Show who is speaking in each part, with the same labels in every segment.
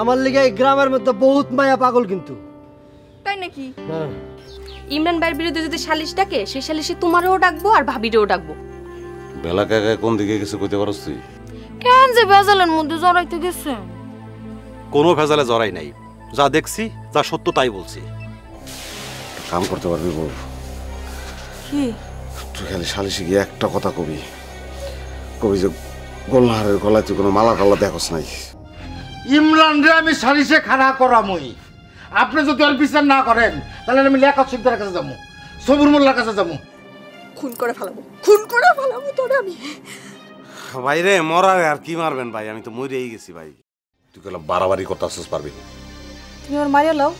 Speaker 1: আমার লিগে এই গ্রামের মধ্যে বহুত মায়া পাগল কিন্তু।
Speaker 2: তাই নাকি?
Speaker 1: হ্যাঁ।
Speaker 2: ইমরান ভাইয়ের বিরুদ্ধে যদি সালিশ ডাকে সেই সালিশে তোমারও ডাকবো আর ভাবিরেও ডাকবো।
Speaker 3: বেলা কাকা কোন দিকে গেছে কইতে পারছ তুই?
Speaker 2: কেন যে ভেজালের মধ্যে জড়াইতে গেছে?
Speaker 4: কোনো ভেজালে জড়াই নাই, যা দেখছি যা সত্য তাই বলছি।
Speaker 3: কাম করতে পারবি বউ?
Speaker 2: কি?
Speaker 3: তুই খালি সালিশে গিয়ে একটা কথা কবি যে গোলনাহারের গলায় তুই কোনো মালা টালা দেখোস নাই।
Speaker 5: ইমরান রে আমি সালিশে খাড়া করামই। আপনি যদি ওর বিচার না করেন তাহলে আমি লেখা শিকদারের কাছে যাবো, সবুর মোল্লার কাছে যাবো।
Speaker 2: খুন করে ফেলাবো তোরে আমি।
Speaker 3: ভাই রে মরার আর কি মারবেন ভাই, আমি তো মরেই গেছি ভাই। তুই কইলাম বাড়াবাড়ি করতে আসছিস পারবি না।
Speaker 6: তুমি ওর মারিয়া লও,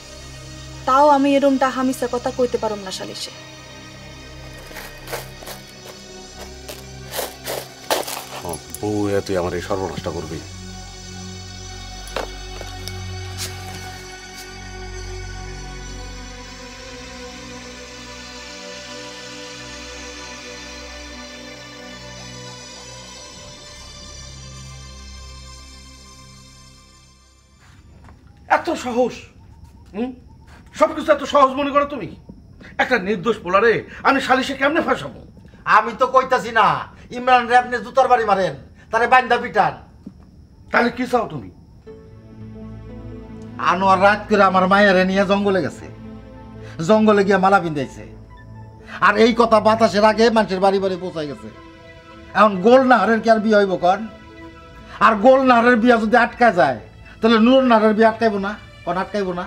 Speaker 6: তাও আমি এরমটা হামিসা কথা কইতে পারম না সালিশে।
Speaker 3: বউ তুই আমার এই সর্বনাশটা করবি।
Speaker 5: এত সহজ, সবকিছু এত সহজ মনে করো তুমি? একটা নির্দোষ পোলারে আমি সালিশে কেমনে ফাঁসাবো?
Speaker 7: আমি তো কইতাছি না ইমরান রে আপনি জুতার বাড়ি মারেন, তারে বাইন্দা পিটান।
Speaker 5: তাহলে কি চাও তুমি?
Speaker 7: আনোয়ার রাত করে আমার মায়েরে নিয়ে জঙ্গলে গেছে, জঙ্গলে গিয়ে মালা পিন্ধাইছে, আর এই কথা বাতাসের আগে মানুষের বাড়ি বাড়ি পৌঁছাই গেছে। এখন গোলনাহারের কি আর বিয়ে হইব কন? আর গোলনাহারের বিয়া যদি আটকায় যায় তাহলে নুরনাহারের বিয়ে আটকাইব না? কন আটকাইব না?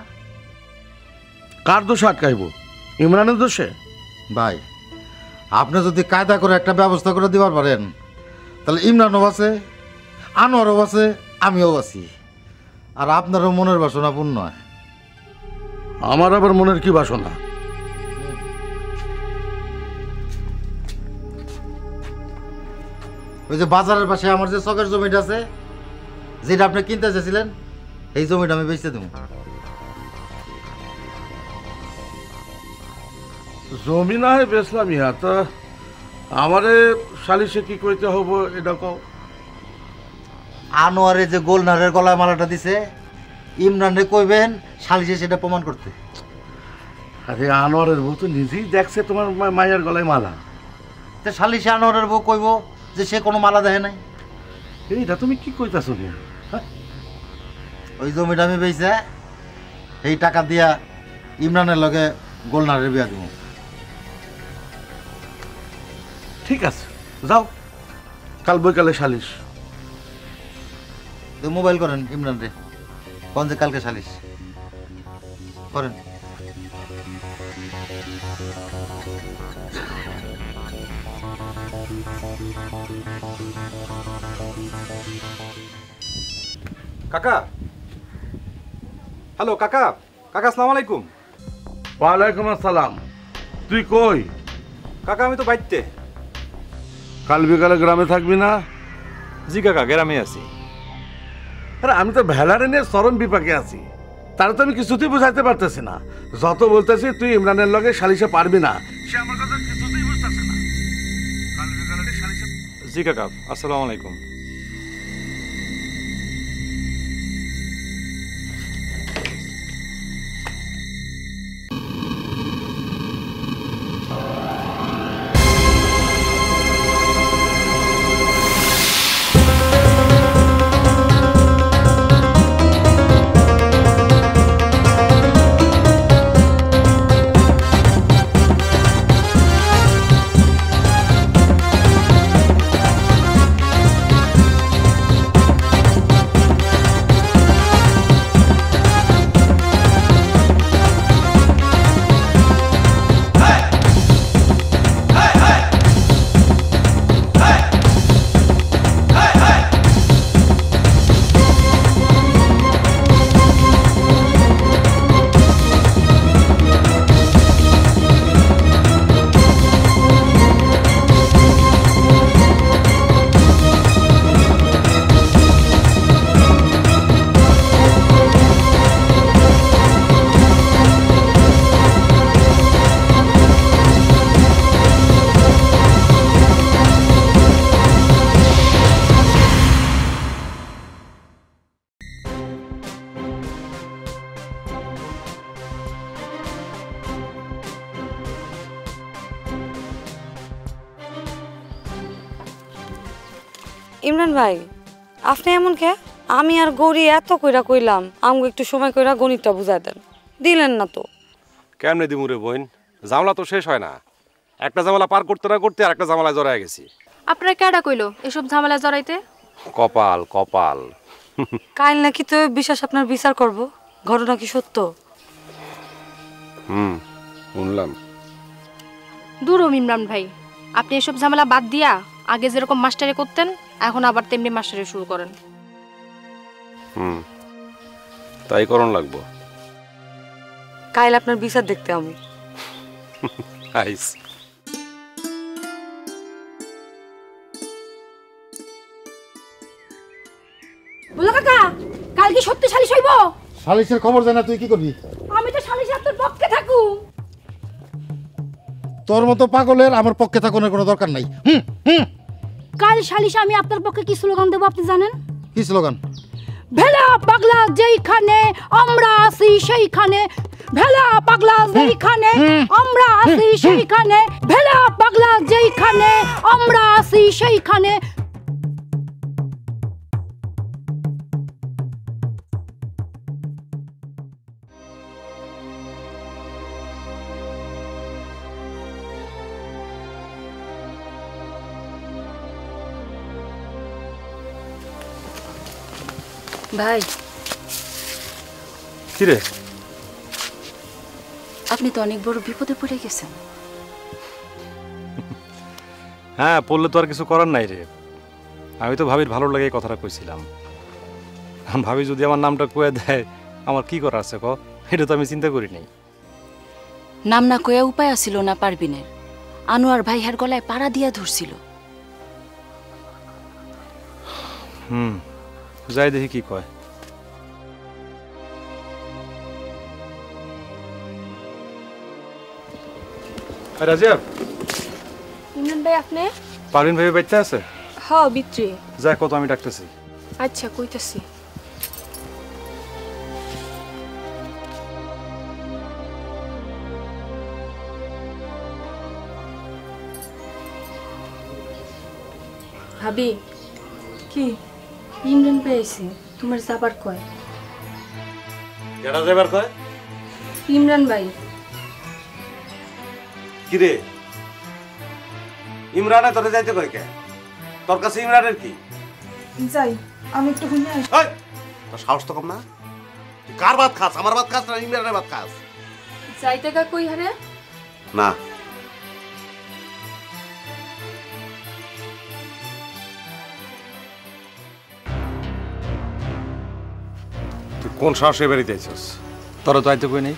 Speaker 5: কার দোষে আটকাইব? ইমরানের দোষে?
Speaker 7: ভাই আপনি যদি কায়দা করে একটা ব্যবস্থা করে দিবার পারেন তাহলে ইমরানও আছে, আনোয়ারও আছে, আমিও আছি, আর আপনারও মনের বাসনা পূর্ণ হয়।
Speaker 5: আমার আবার মনের কি বাসনা?
Speaker 7: ওই যে বাজারের পাশে আমার যে চকের জমিটা আছে, যেটা আপনি কিনতে চেয়েছিলেন, এই জমিটা আমি বেচতে দেবো।
Speaker 5: জমি না হয় বেচলাম ইহা, তা আমারে সালিশে কি কইতে হবো এটা কও।
Speaker 7: আনোয়ারে যে গোলনারের গলায় মালাটা দিছে, ইমরান রে কইবেন সালিশে সেটা প্রমাণ করতে।
Speaker 5: আরে আনোয়ারের বউ তো নিজেই দেখছে তোমার মায়ের গলায় মালা।
Speaker 7: তো সালিশে আনোয়ারের বউ কইব যে সে কোনো মালা দেখে নাই।
Speaker 5: এইটা তুমি কি কইতাছো?
Speaker 7: ওই জমিটা আমি বেচে এই টাকা দিয়া ইমরানের লগে গোলনারের বিয়া দিব।
Speaker 5: ঠিক আছে, যাও, কাল বৈকালে সালিশ।
Speaker 7: তো মোবাইল করেন ইমরান রে, কোন যে কালকে সালিশ করেন।
Speaker 4: কাকা, হ্যালো কাকা। কাকা আসসালামু আলাইকুম।
Speaker 5: ওয়ালাইকুম আসসালাম। তুই কই?
Speaker 4: কাকা আমি তো বাইতে।
Speaker 5: কাল বিকালে গ্রামে থাকবি না?
Speaker 4: জি কাকা, গ্রামে আছি।
Speaker 5: আরে আমি তো ভেলারে নিয়ে চরম বিপাকে আছি, তারা তো আমি কিছুতেই বুঝাইতে পারতেছি না। যত বলতেছি তুই ইমরানের লগে সালিশে পারবি না, সে আমার কথা কিছুতেই বুঝতেছে না। কাল বিকালে সালিশে।
Speaker 4: জি কাকা, আসসালামু আলাইকুম।
Speaker 8: ইমরান ভাই আপনি এমন কে? আমি আর গৌরী এত কইরা কইলাম আমাকে একটু সময় কইরা গণিতটা বুঝাই দেন, দিলেন না তো।
Speaker 4: কেমনে দিমুরে বোন, ঝামেলা তো শেষ হয় না। একটা ঝামেলা পার করতে না করতে আর একটা ঝামেলায় জড়ায় গেছি।
Speaker 2: আপনারা কেডা কইলো এসব ঝামেলা জড়াইতে?
Speaker 4: কপাল কপাল।
Speaker 8: কাল নাকি তো বিশ্বাস আপনার বিচার করব, ঘটনা কি সত্য?
Speaker 3: শুনলাম।
Speaker 2: দূর ও ইমরান ভাই, আপনি এসব ঝামেলা বাদ দিয়া আগে যেরকম মাস্টারি করতেন এখন আবার তেমনি মাস্টারি শুরু করেন।
Speaker 4: তাই করণ লাগবো।
Speaker 8: কাল আপনার বিচার দেখতে আমি
Speaker 4: আইস।
Speaker 9: বলো কাকা, কাল কি সত্যি সালিশ হইব?
Speaker 7: সালিশের খবর জানা তুই কি করবি?
Speaker 9: আমি তো সালিশ আপনার পক্ষে থাকু।
Speaker 7: তোর মতো পাগলের আমার পক্ষে থাকার কোনো দরকার নাই।
Speaker 9: কাল সালিশে আমি আপনার পক্ষে কি স্লোগান দেবো আপনি জানেন?
Speaker 7: কি স্লোগান?
Speaker 9: ভেলা পাগলা যেইখানে আমরা আছি সেইখানে, ভেলা পাগলা যেইখানে আমরা আছি সেইখানে, ভেলা পাগলা যেইখানে আমরা আছি সেইখানে।
Speaker 10: ভাই
Speaker 4: কিরে,
Speaker 10: আপনি তো অনেক বড় বিপদে পড়ে গেছেন।
Speaker 4: হ্যাঁ পড়লে তো আর কিছু করার নাই রে। আমি তো ভাবির ভালো লাগে এই কথাটা কইছিলাম। ভাবি যদি আমার নামটা কয়ে দেয় আমার কি করার আছে ক, এটা তো আমি চিন্তা করি নাই।
Speaker 10: নাম না কয়া উপায় আছিল না পারবিনের। আনোয়ার ভাই হার গলায় পাড়া দিয়া ধরছিল।
Speaker 4: যাই দেখি কি কয়। রাজিয়া,
Speaker 2: ইমরান ভাই আপনি?
Speaker 4: পারভিন ভাই বাইতে আছে?
Speaker 2: হ্যাঁ বিত্রি।
Speaker 4: যাই কত আমি ডাকতেছি।
Speaker 2: আচ্ছা কইতাছি। ভাবি
Speaker 8: কি?
Speaker 2: ইমরান ভাই আইছে, তোমার যাবার কয়।
Speaker 3: কেডা যাইবার কয়?
Speaker 2: ইমরান ভাই।
Speaker 3: কিরে ইমরানে তোরে যাইতে কয় কে? তোর কাছে ইমরানের কি?
Speaker 6: যাই আমি একটু শুনে আসি।
Speaker 3: ওই তোর সাহস তো কম না? তুই কার ভাত খাস? আমার ভাত খাস না ইমরানের ভাত খাস?
Speaker 2: যাইতে গা কই হারে?
Speaker 3: না তুই কোন সাহসে বেরিয়ে যাইছিস?
Speaker 4: তোরা তো আইতে কই নেই।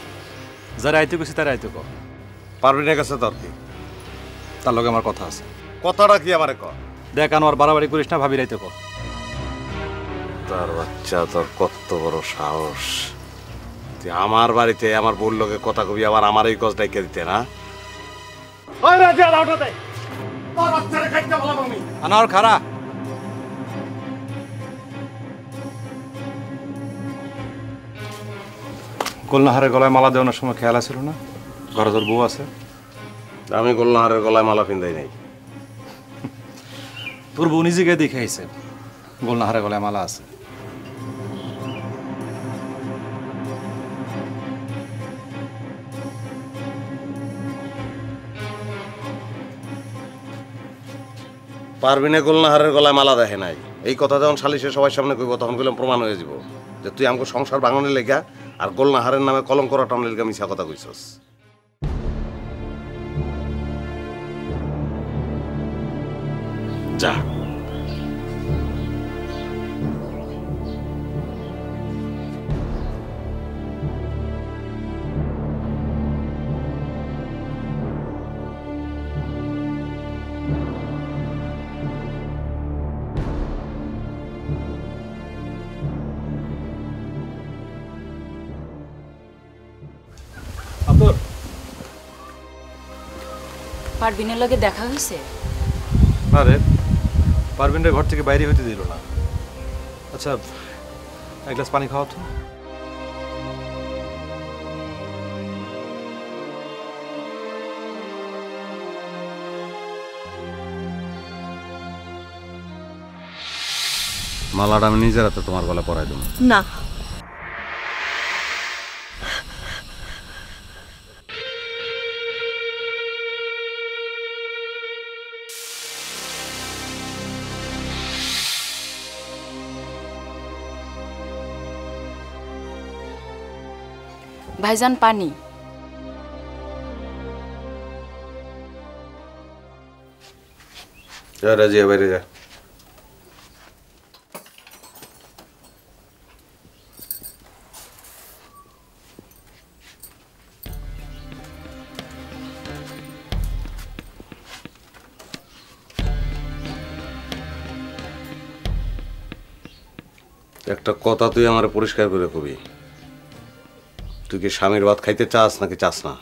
Speaker 4: যারা আইতে কইছি তারা আইতে ক।
Speaker 3: পারভিনের কাছে তোর কি?
Speaker 4: তার লগে আমার কথা আছে।
Speaker 3: কথাটা কি আমারে ক?
Speaker 4: দেখ আনোয়ার বাড়াবাড়ি করিস না, ভাবি রাইতে ক।
Speaker 3: তার বাচ্চা, তোর কত বড় সাহস! তুই আমার বাড়িতে আমার বউর লোকে কথা কবি, আবার আমার এই গজ ডাইকে দিতে না?
Speaker 4: আনোয়ার খারা। গোলনাহারের গলায় মালা দেওয়ানোর সময় খেয়াল আছিল না ঘরে তোর বউ আছে?
Speaker 3: আমি গোলনাহারের গলায় মালা পিন্দাই নাই।
Speaker 4: তোর বউ নিজেকে দেখে আইছে গোলনাহারের গলায় মালা আছে।
Speaker 3: পারভিনে গোলনাহারের গলায় মালা দেখে নাই, এই কথা যখন সালিশে সবার সামনে কইব তখন কইলাম প্রমাণ হয়ে যাব যে তুই আমাকে সংসার ভাঙনের লেগা আর গোলনাহারের নামে কলঙ্ক রটানোর লেগা মিছা কথা কইছস। যা
Speaker 10: পারবিনের লগে দেখা হয়েছে?
Speaker 4: আরে পারভিনরে ঘর থেকে বাইরে হইতে দিল না। আচ্ছা এক গ্লাস পানি খাওয়া তো।
Speaker 3: মালাটা আমি নিজের হাতে তোমার গলা পরাই দেবো।
Speaker 6: না,
Speaker 10: ভাইজান পানি।
Speaker 3: যা রাজিয়া, বাইরে যা। একটা কথা তুই আমার পরিষ্কার করে কবি, তুই কি স্বামীর ভাত খাইতে চাস নাকি চাস না?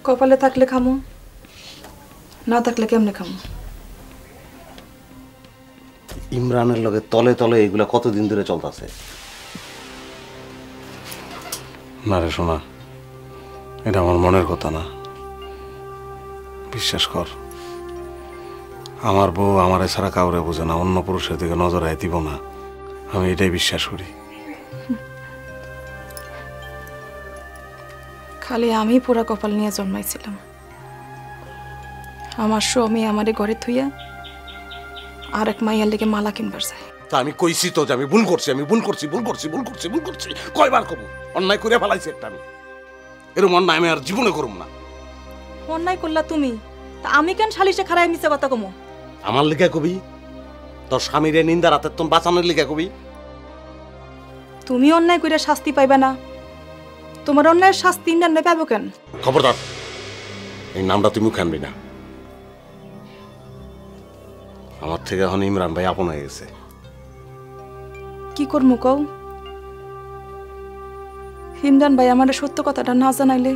Speaker 6: কপালে থাকলে খামো, না থাকলে কেমনে খামো?
Speaker 3: ইমরানের লগে তলে তলে এগুলা কতদিন ধরে চলতেছে? না রে শোনা, এটা আমার মনের কথা না। বিশ্বাস কর, আমার বউ আমার ছাড়া কাউরে বোঝে না, অন্য পুরুষের দিকে নজর দিব না, আমি এটাই বিশ্বাস করি।
Speaker 6: খালি আমি পুরা কপাল নিয়ে জন্মাইছিলাম। আমার স্বামী আমারে ঘরে থুইয়া আর এক মাইয়ার লেগে মালা কিনবার যায়।
Speaker 3: তা আমি কইছি তো যে আমি ভুল করছি, আমি ভুল করছি, ভুল করছি, ভুল করছি, ভুল করছি। কয়বার কব অন্যায় করে ফেলাইছি একটা, আমি এরকম অন্যায় আমি আর জীবনে করব না।
Speaker 6: অন্যায় করলা তুমি, তা আমি কেন সালিশে খারাই মিছে কথা কমো?
Speaker 3: আমার লিখা কবি, তোর স্বামীরে নিন্দা রাতের তোর বাঁচানোর লিখা কবি।
Speaker 6: তুমি অন্যায় করে শাস্তি পাইবা না, তোমার অন্যায়ের শাস্তি ইন্ডিয়ান পাবো কেন?
Speaker 3: খবরদার, এই নামটা তুমি খানবি না। আমার থেকে এখন ইমরান ভাই আপন হয়ে গেছে।
Speaker 6: কি করবো কও? ইমরান ভাই আমার সত্য কথাটা না জানাইলে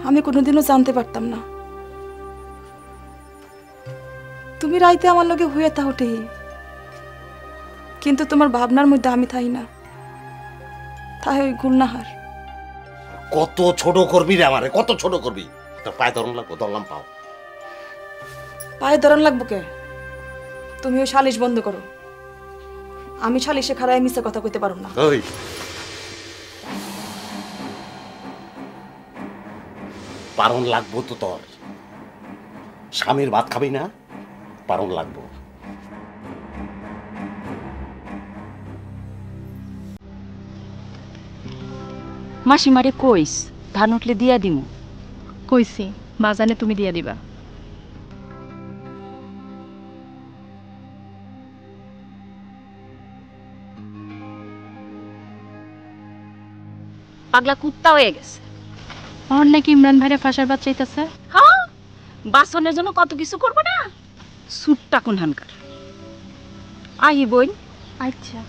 Speaker 6: আমি কোনোদিনও জানতে পারতাম না। তুমি রাইতে আমার লগে হয়ে তা ওঠে, কিন্তু তোমার ভাবনার মধ্যে আমি থাই না, তাই ওই গুলনাহার।
Speaker 3: কত ছোট করবি রে আমারে, কত ছোট করবি? তোর পায়ে ধরন লাগবো, ধরলাম পাও।
Speaker 6: পায়ে ধরন লাগবো কে? তুমি ওই সালিশ বন্ধ করো। আমি সালিশে খারাই মিছে কথা কইতে পারব না।
Speaker 3: ওই পারণ লাগবো তো তোর, স্বামীর ভাত খাবি না, পারণ লাগবো।
Speaker 10: মাসিমারে কইস ধান উঠলে দিয়া দিমু।
Speaker 2: কইছি বাজানে তুমি দিয়ে দিবা।
Speaker 10: পাগলা কুত্তা হয়ে গেছে।
Speaker 2: আর নাকি ইমরান ভাইরে ফাঁসার বাদ চাইতেছে।
Speaker 10: হ্যাঁ, বাসনের জন্য কত কিছু করবো না। সুটটা কোন হানকার আহি বইন।
Speaker 2: আচ্ছা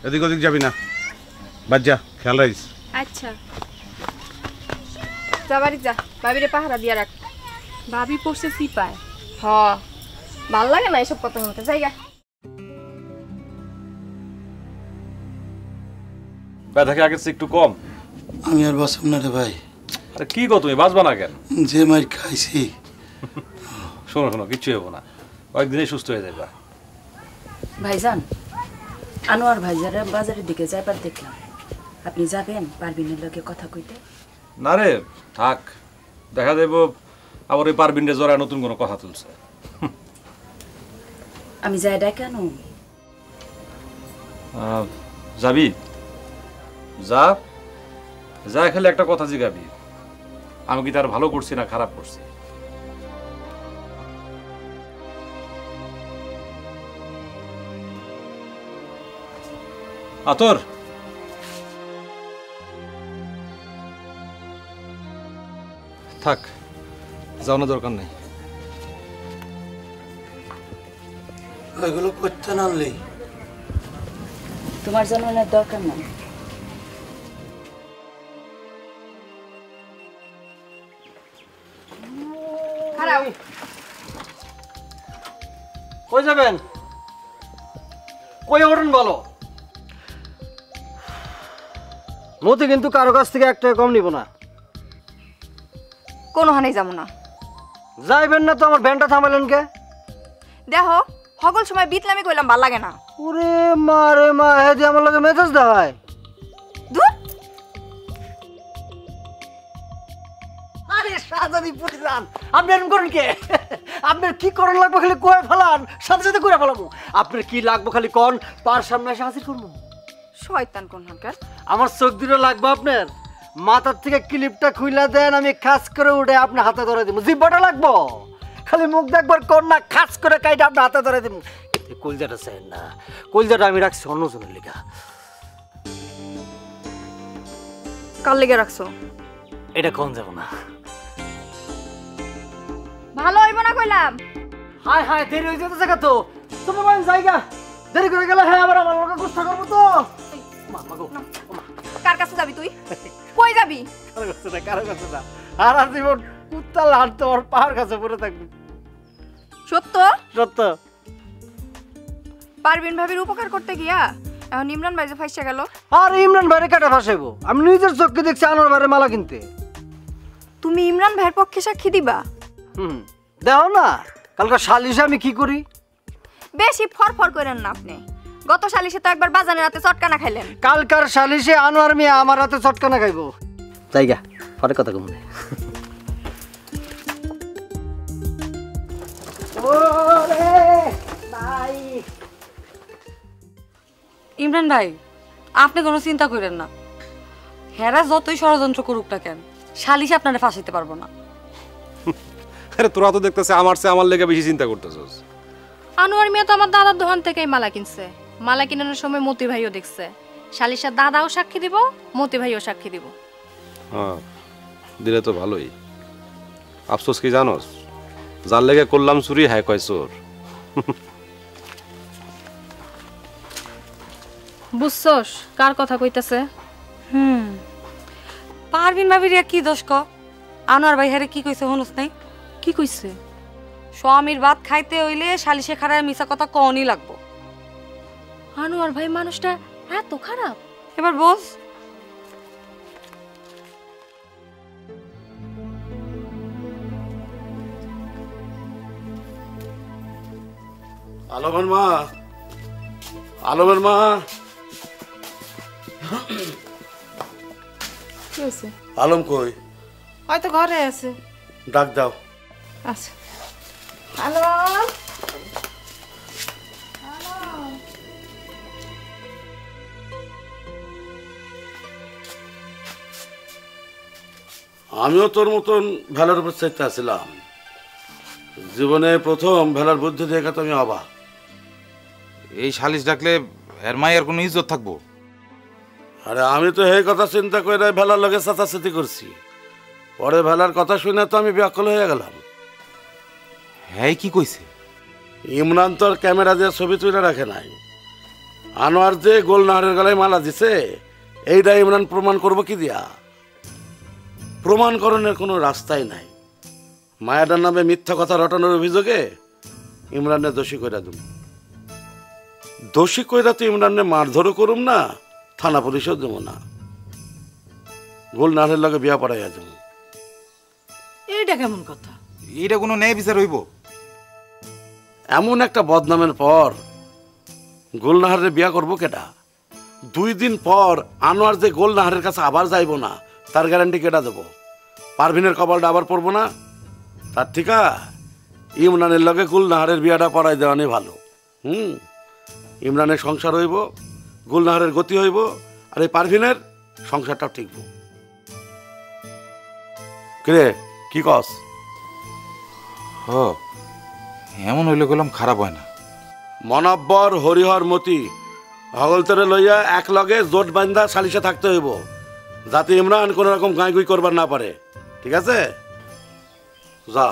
Speaker 3: এদিক ওদিক যাবি না, বাদ যা, খেয়াল রাখিস।
Speaker 2: আচ্ছা যা বাড়ি যা, ভাবিরে পাহারা দিয়া রাখ। ভাবি পড়ছে সিপায়। হ, ভাল লাগে না এসব কথা শুনতে। জায়গা
Speaker 4: ব্যথা কি আগের চেয়ে একটু কম?
Speaker 11: আমি আর বাঁচব না রে ভাই।
Speaker 4: আরে কি গো, তুমি বাঁচবা না কেন?
Speaker 11: যে মার খাইছি।
Speaker 4: শোনো শোনো, কিচ্ছু হবো না, কয়েকদিনেই সুস্থ হয়ে যাবে।
Speaker 10: ভাইজান, আনোয়ার ভাইজারা বাজারের দিকে যাইবার দেখলাম। আপনি যাবেন পারবিনের লগে কথা কইতে?
Speaker 4: না রে, থাক, দেখা দেব আবার ওই পারবিনরে জড়ায় নতুন কোনো কথা তুলছে।
Speaker 10: আমি যাই ডাই কেন?
Speaker 4: যাবি? যা যা, খালি একটা কথা জিগাবি, আমি কি তার ভালো করছি না খারাপ করছি? আতর থাক, যাও না, দরকার নেই।
Speaker 11: এগুলো করতে না আনলি
Speaker 10: তোমার জানানোর দরকার নাই।
Speaker 2: খারাপ
Speaker 1: কই যাবেন? কই ওঠেন বলো। মতি কিন্তু কারো কাছ থেকে একটা কম নিব না।
Speaker 6: কোনো হানেই যাবো না।
Speaker 1: যাইবেন না তো আমার ভ্যানটা থামালেন কে?
Speaker 6: দেখো সকল সময় বিতলামি কইলাম ভাল লাগে না।
Speaker 1: ওরে মা রে মা, হে যে আমার লগে মেজাজ দেয়।
Speaker 6: দূর
Speaker 1: আরে শাহজাদি পুলিশান, আপনি এরকম করেন কে? আপনার কি করেন লাগবে খালি কয়ে ফেলান, সাথে সাথে করে ফেলাবো। আপনার কি লাগবে খালি কন, পার সামনে এসে হাজির করবো।
Speaker 6: শয়তান কোন হানকার।
Speaker 1: আমার চোখ দুটো লাগবে আপনার, মাথার থেকে ক্লিপটা খুইলা দেন, আমি খাস করে উঠে আপনার হাতে ধরে দিব। জিব্বাটা লাগবো, খালি মুখ দেখবার কর না, খাস করে কাইটা আপনার হাতে ধরে দিব। কলজাটা চাই না, কলজাটা আমি রাখছি অন্যজনের লিগা।
Speaker 6: কার লেগে রাখছো?
Speaker 1: এটা কোন যাব না।
Speaker 6: ভালো হইব না কইলাম।
Speaker 1: হায় হায়, দেরি হয়ে যেতে জায়গা তো তোমার বাড়ি জায়গা, দেরি করে গেলে হ্যাঁ আবার আমার লোকে গুস্তা করবো তো।
Speaker 6: কার কাছে যাবি তুই? কই যাবি?
Speaker 1: কারো কাছে না, সারা জীবন কুত্তা লাল তোর পাহাড় কাছে পড়ে থাকবি।
Speaker 6: সত্য
Speaker 1: সত্য।
Speaker 6: পারবিন ভাবির উপকার করতে গিয়া এখন ইমরান ভাই যে ফাইসা গেল।
Speaker 1: আর ইমরান ভাইরে কাটা ফাঁসাইবো? আমি নিজের চোখে দেখছি আনোয়ার ভাইরে মালা কিনতে।
Speaker 6: তুমি ইমরান ভাইয়ের পক্ষে সাক্ষী দিবা?
Speaker 1: দেখো না কালকে সালিশে আমি কি করি।
Speaker 6: বেশি ফরফর করেন না আপনি। গত সালিশে তো একবার বাজানের রাতে চটকানা খাইলেন।
Speaker 1: কালকার সালিশে আনোয়ার মিয়া আমার হাতে চটকানা খাইবো। জায়গা পরে কথা কম।
Speaker 8: ইমরান ভাই, আপনি কোনো চিন্তা করেন না। হেরা যতই ষড়যন্ত্র করুক না কেন, সালিশে আপনারা ফাঁসাইতে পারবো না।
Speaker 4: আরে তোরা তো দেখতেছে আমার চেয়ে আমার লেগে বেশি চিন্তা করতেছস।
Speaker 2: আনোয়ার মিয়া তো আমার দাদার দোকান থেকেই মালা কিনছে। মালা কিনানোর সময় মতি ভাইও দেখছে। শালিশার দাদাও সাক্ষী দিব, মতি ভাইও সাক্ষী দিব।
Speaker 4: হ্যাঁ, দিলে তো ভালোই। আফসোস কি জানোস, যার লেগে করলাম চুরি হ্যাঁ কয় চোর।
Speaker 2: বুঝছস কার কথা কইতাছে?
Speaker 8: পারবিন ভাবির কি দোষ ক? আনোয়ার ভাই হারে কি কইছে হনুস নাই?
Speaker 2: কি কইছে?
Speaker 8: স্বামীর ভাত খাইতে হইলে সালিশে খারায় মিছা কথা কনই লাগবো।
Speaker 2: আনোয়ার ভাই মানুষটা এত খারাপ?
Speaker 8: এবার বস।
Speaker 5: আলমের মা, আলমের মা।
Speaker 6: কি হইছে?
Speaker 5: আলম কই?
Speaker 6: হয়তো ঘরে আছে।
Speaker 5: ডাক দাও।
Speaker 6: আচ্ছা। হ্যালো।
Speaker 5: আমিও তোর মতন ভেলার উপর চাইতে আসছিলাম। জীবনে প্রথম ভেলার বুদ্ধি দেখা তো আমি অবাক।
Speaker 12: এই সালিশ ডাকলে এর মায়ের কোনো ইজ্জত থাকবো?
Speaker 5: আরে আমি তো এই কথা চিন্তা করে ভেলার লগে চাচাচাতি করছি। পরে ভেলার কথা শুনে তো আমি ব্যাকুল হয়ে গেলাম।
Speaker 12: হ্যাঁ, কি কইছে?
Speaker 5: ইমরান তোর ক্যামেরা দিয়ে ছবি তুলে রাখে নাই। আনোয়ার যে গোলনাহারের গলায় মালা দিছে এইটা ইমরান প্রমাণ করবো কি দিয়া? প্রমাণকরণের কোনো রাস্তাই নাই। মায়াটার নামে মিথ্যা কথা রটানোর অভিযোগে ইমরানের দোষী কইরা দেব। দোষী কইরা তো ইমরানে মারধরও করুম না, থানা পুলিশও দেব না, গোলনাহারের লগে বিয়া পড়াইয়া দেব।
Speaker 1: এইটা কেমন কথা?
Speaker 12: এইটা কোনো ন্যায় বিচার হইব?
Speaker 5: এমন একটা বদনামের পর গোলনাহারের বিয়া করবো কেটা? 2 দিন পর আনোয়ার যে গোলনাহারের কাছে আবার যাইব না তার গ্যারান্টি কেটা দেবো? পারভিনের কপালটা আবার পড়বো না? তার ঠিকা ইমরানের লগে গোলনাহারের বিয়াটা পড়াই দেওয়ানি ভালো। ইমরানের সংসার হইব, গোলনাহারের গতি হইব, আর এই পারভিনের সংসারটাও ঠিকব। কিরে কি কস?
Speaker 12: হ, এমন হইলে গেলাম খারাপ হয় না।
Speaker 5: মনাব্বর, হরিহর, মতি হগলতরে লইয়া এক লগে জোট বান্ধা সালিশে থাকতে হইব, যাতে ইমরান কোন রকম গাঁই গুই করবার না পারে। ঠিক আছে? যা।